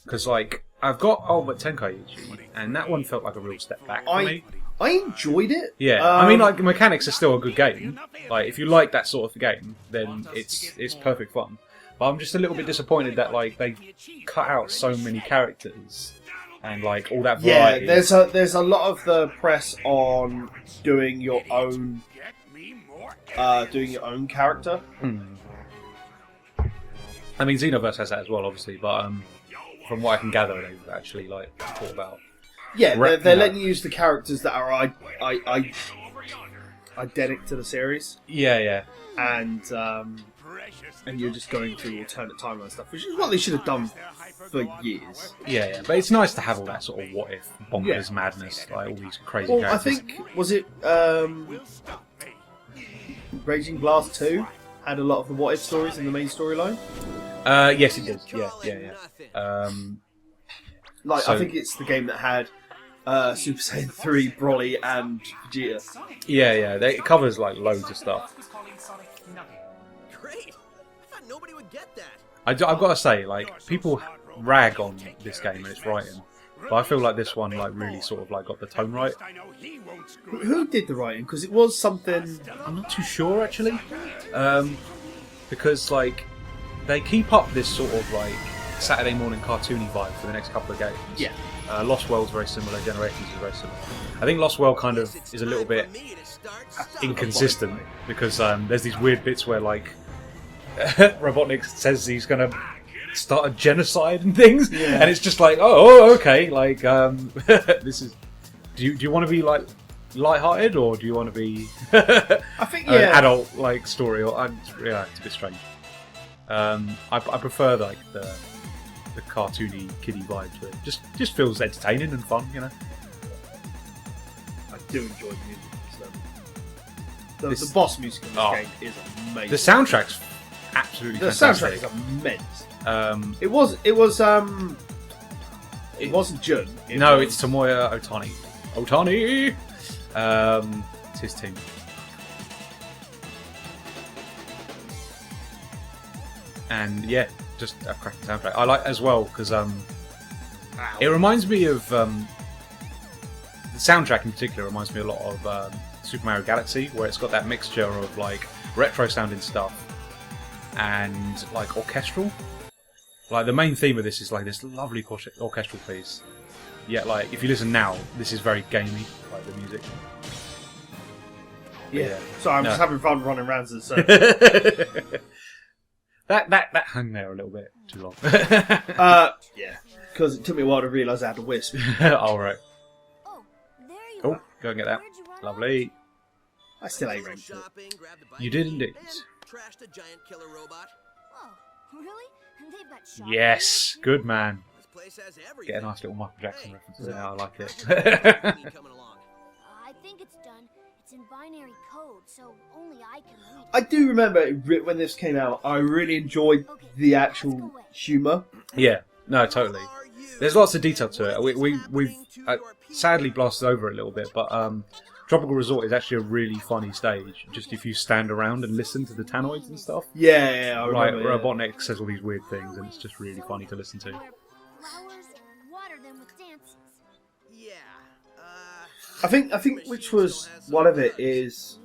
Because like I've got Ultimate Tenkaichi, and that one felt like a real step back for me. I enjoyed it. Yeah, I mean, like, the mechanics are still a good game. Like, if you like that sort of game, then it's perfect fun. But I'm just a little bit disappointed that, like, they cut out so many characters and, like, all that variety. Yeah, there's a lot of the press on doing your own character. I mean, Xenoverse has that as well, obviously, but from what I can gather, they've actually, like, thought about... Yeah, they're letting you use the characters that are identical to the series. Yeah. And you're just going through alternate timeline stuff, which is what they should have done for years. Yeah. But it's nice to have all that sort of what-if, bonkers madness, like all these crazy characters. I think, was it Raging Blast 2 had a lot of the what-if stories in the main storyline? Yes, it did. Yeah. I think it's the game that had Super Saiyan 3, Broly, and Vegeta. Yeah. It covers like loads of stuff. Great! I thought nobody would get that. I've got to say, like, people rag on this game and its writing, but I feel like this one like really sort of like got the tone right. Who did the writing? Because it was something... I'm not too sure actually, because like they keep up this sort of like Saturday morning cartoony vibe for the next couple of games. Yeah. Lost World's very similar, Generations is very similar. I think Lost World kind of is a little bit inconsistent because there's these weird bits where like Robotnik says he's going to start a genocide and things, and it's just like, oh okay, like this is. Do you want to be like lighthearted or do you want to be I think an adult like story? Or yeah, it's a bit strange. I prefer like the cartoony, kiddie vibe to it. Just feels entertaining and fun, you know. I do enjoy the music. The boss music in this game is amazing. The soundtrack's absolutely fantastic. The soundtrack is immense. It wasn't Jun. It's Tomoya Otani. It's his team. And yeah, just a cracking soundtrack. I like as well because it reminds me of the soundtrack in particular reminds me a lot of Super Mario Galaxy, where it's got that mixture of like retro sounding stuff and like orchestral. Like the main theme of this is like this lovely orchestral piece. Yet, like if you listen now, this is very gamey, like the music. Yeah. So I'm just having fun running around to the circle. That hung there a little bit too long. Yeah, because it took me a while to realise I had to wisp. All right. Oh, there you Oh, are. go and get that. Where'd you run Lovely. I still ain't ranked it. You did indeed. Trashed a giant killer robot. Oh, really? They've got shopping Yes, good man. This place has everything. Get a nice little Michael Jackson reference there. I like it. Coming along. I think it's done. It's in binary code, so only I can read it. I do remember when this came out, I really enjoyed the actual humour. Yeah, no, totally. There's lots of detail to it. We've sadly blasted over it a little bit, but Tropical Resort is actually a really funny stage. Just if you stand around and listen to the tannoids and stuff. Yeah, I remember. Like Robotnik says all these weird things, and it's just really funny to listen to. Flowers and water them with dances. Yeah. I think which was one of it is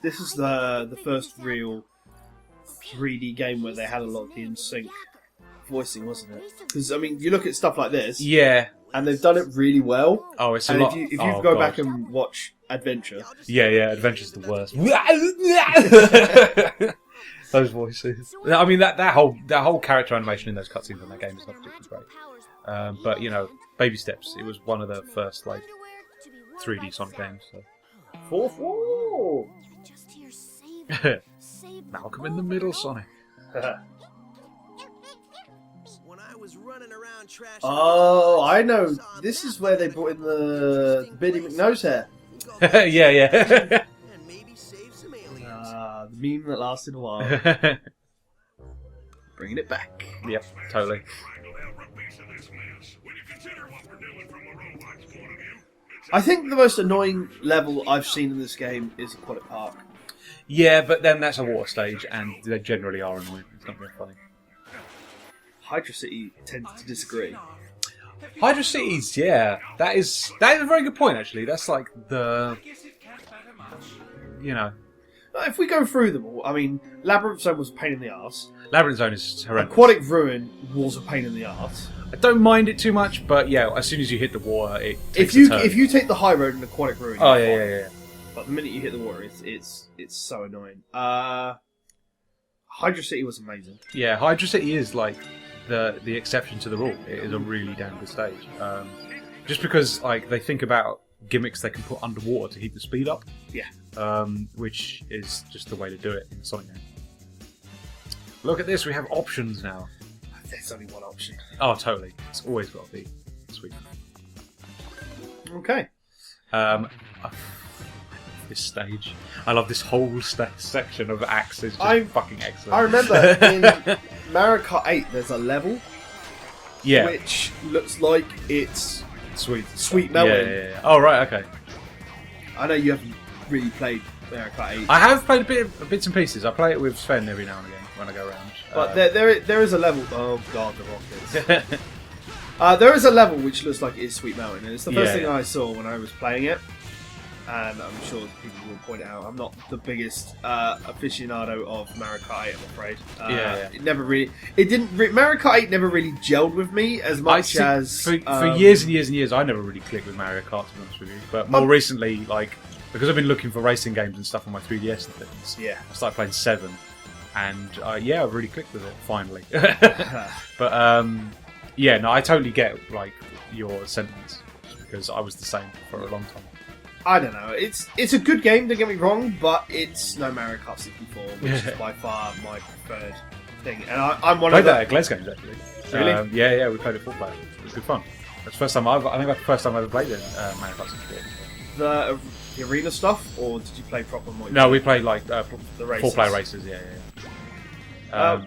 this is the first real 3D game where they had a lot of the in-sync voicing, wasn't it? Because I mean, you look at stuff like this, Yeah. and they've done it really well. Oh, it's a And lot. if you go back and watch Adventure, Yeah, Adventure's the worst. Those voices. I mean, that whole character animation in those cutscenes in that game is not particularly great. But you know, baby steps. It was one of the first like 3D Sonic games. So. fourth wall. Just hear save. Save Malcolm in the middle, Sonic. When I was running around trashing. Oh, I know. This is where they brought in the Biddy McNose hair. Yeah. And maybe save some aliens. The meme that lasted a while. Bringing it back. Yep, totally. I think the most annoying level I've seen in this game is Aquatic Park. Yeah, but then that's a water stage, and they generally are annoying. It's not very funny. Hydra City tends to disagree. Hydra Cities, yeah, that is a very good point. Actually, that's like If we go through them all, I mean, Labyrinth Zone was a pain in the arse. Labyrinth Zone is horrendous. Aquatic Ruin was a pain in the arse. I don't mind it too much, but yeah, as soon as you hit the water, it takes If a turn. you take the high road in Aquatic Ruin, Oh you're fine. yeah. But the minute you hit the water, it's so annoying. Hydra City was amazing. Yeah, Hydra City is like the exception to the rule. It is a really damn good stage. Just because like they think about gimmicks they can put underwater to keep the speed up. Yeah. Which is just the way to do it in a Sonic game. Look at this, we have options now. There's only one option. Oh, totally. It's always got to be sweet. Okay. This stage. I love this whole section of axes. Fucking excellent. I remember in Mario Kart 8 there's a level which looks like it's Sweet Melon. Yeah. Oh, right, okay. I know you haven't really played Mario Kart 8. I have played bits and pieces. I play it with Sven every now and again when I go around. But there is a level... Oh, God, the rockets. There is a level which looks like it is Sweet Mountain, and it's the first thing I saw when I was playing it. And I'm sure people will point out I'm not the biggest aficionado of Mario Kart 8, I'm afraid. It never really... Mario Kart 8 never really gelled with me as much as... For years and years and years, I never really clicked with Mario Kart, to be honest with you. But more recently, like... Because I've been looking for racing games and stuff on my 3DS and things. Yeah. I started playing 7. And, I've really clicked with it, finally. But, I totally get, like, your sentiments. Because I was the same for a long time. I don't know. It's a good game, don't get me wrong, but it's no Mario Kart 64, which is by far my preferred thing. And I'm one of the... Played that at Gles Games, actually. Really? Yeah, we played it full player. It was good fun. That's the first time I think that's the first time I ever played it, Mario Kart 64. The arena stuff, or did you play proper multiplayer? No, we played like the races. full player races. Yeah. That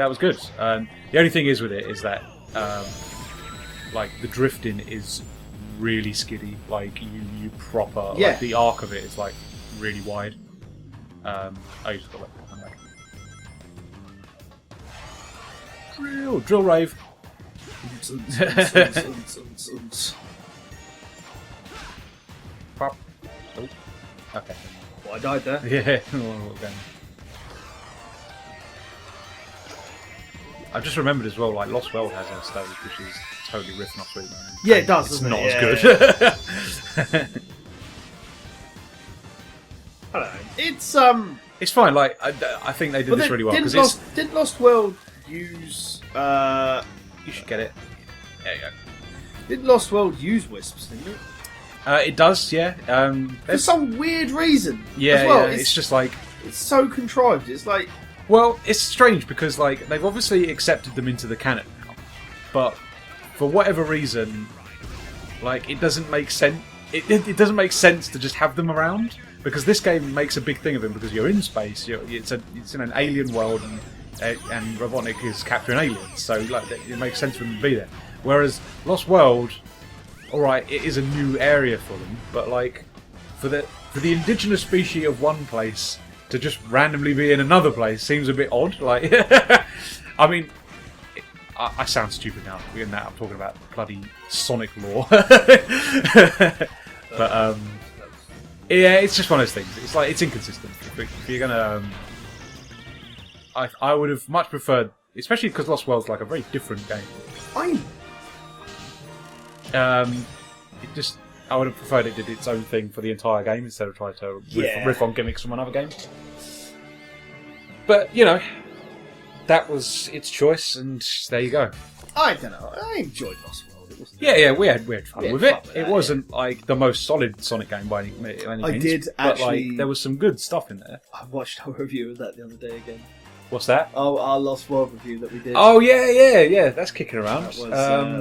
was good. The only thing is with it is that like the drifting is really skiddy. Like you proper like the arc of it is like really wide. I just got like come back. Drill rave. Pop. Oh. Okay. Well, I died there. Yeah. I've just remembered as well, like Lost World has a stage which is totally riffing off Sweet Mountain. Yeah, it does. It's doesn't not it? as good. I don't know. It's fine. Like I think they did this really well because didn't Lost World use? You should get it. There you go. Didn't Lost World use wisps? Didn't it? It does, yeah. For some weird reason. Yeah, as well. yeah. It's just like it's so contrived. It's like. Well, it's strange because like they've obviously accepted them into the canon now, but for whatever reason, like it doesn't make sense. It doesn't make sense to just have them around because this game makes a big thing of them because you're in space. It's in an alien world and Robotnik is capturing aliens, so like it makes sense for them to be there. Whereas Lost World, all right, it is a new area for them, but like for the indigenous species of one place to just randomly be in another place seems a bit odd. Like, I mean, I sound stupid now. In that I'm talking about bloody Sonic lore, but yeah, it's just one of those things. It's like it's inconsistent. If you're gonna, I would have much preferred, especially because Lost World's like a very different game. I would have preferred it did its own thing for the entire game instead of trying to riff on gimmicks from another game. But, that was its choice, and there you go. I don't know. I enjoyed Lost World. It wasn't we had fun with it. It wasn't like the most solid Sonic game by any means. I did but actually. Like, there was some good stuff in there. I watched our review of that the other day again. What's that? Oh, our Lost World review that we did. Oh yeah. That's kicking around. That was...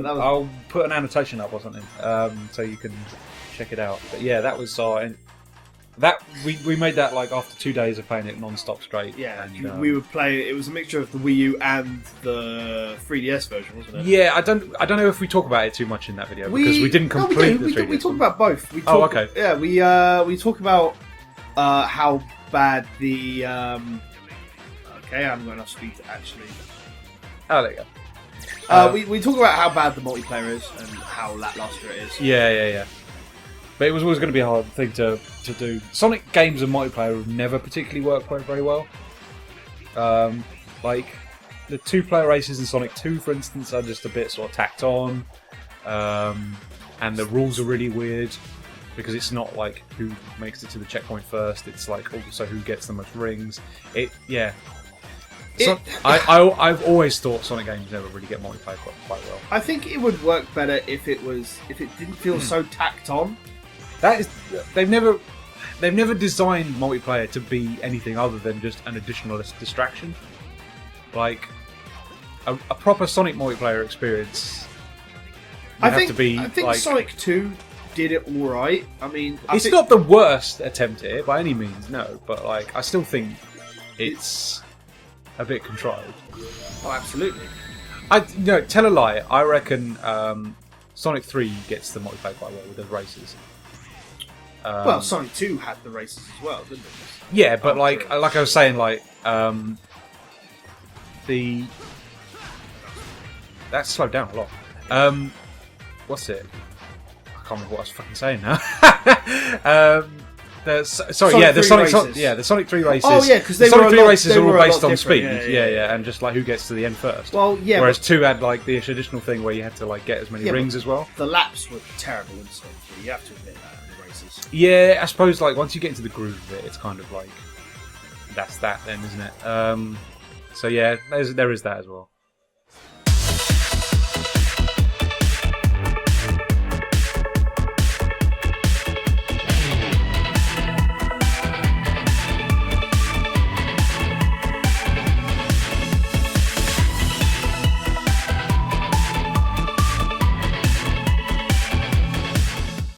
I'll put an annotation up or something, so you can check it out. But yeah, that was that we made that like after 2 days of playing it non-stop straight. Yeah, and, we would play. It was a mixture of the Wii U and the 3DS version, wasn't it? Yeah, I don't know if we talk about it too much in that video because we didn't complete the 3DS. We talk about both. Okay. Yeah, we talk about how bad the. Okay, I'm going off speed actually Oh, there you go. We talk about how bad the multiplayer is and how lackluster it is. Yeah. But it was always going to be a hard thing to do. Sonic games and multiplayer have never particularly worked very well. Like the 2-player races in Sonic 2, for instance, are just a bit sort of tacked on, and the rules are really weird because it's not like who makes it to the checkpoint first. It's like also who gets the most rings. I've always thought Sonic games never really get multiplayer quite well. I think it would work better if it didn't feel so tacked on. That is, they've never designed multiplayer to be anything other than just an additional distraction. Like a proper Sonic multiplayer experience. I think Sonic 2 did it all right. I mean, it's not the worst attempt at it by any means, no. But like, I still think it's a bit contrived. Oh, absolutely. Tell a lie. I reckon Sonic 3 gets the multiplayer quite well with the races. Well, Sonic 2 had the races as well, didn't it? Yeah, but like I was saying, like that slowed down a lot. What's it? I can't remember what I was fucking saying now. The Sonic 3 races. Oh yeah, because the Sonic 3 races they are all were a based lot on speed. different, Yeah, and just like who gets to the end first. Well, yeah. Whereas 2 had like the traditional thing where you had to like get as many rings as well. The laps were terrible in Sonic 3. You have to admit that in the races. Yeah, I suppose like once you get into the groove of it, it's kind of like that's that then, isn't it? So yeah, there is that as well.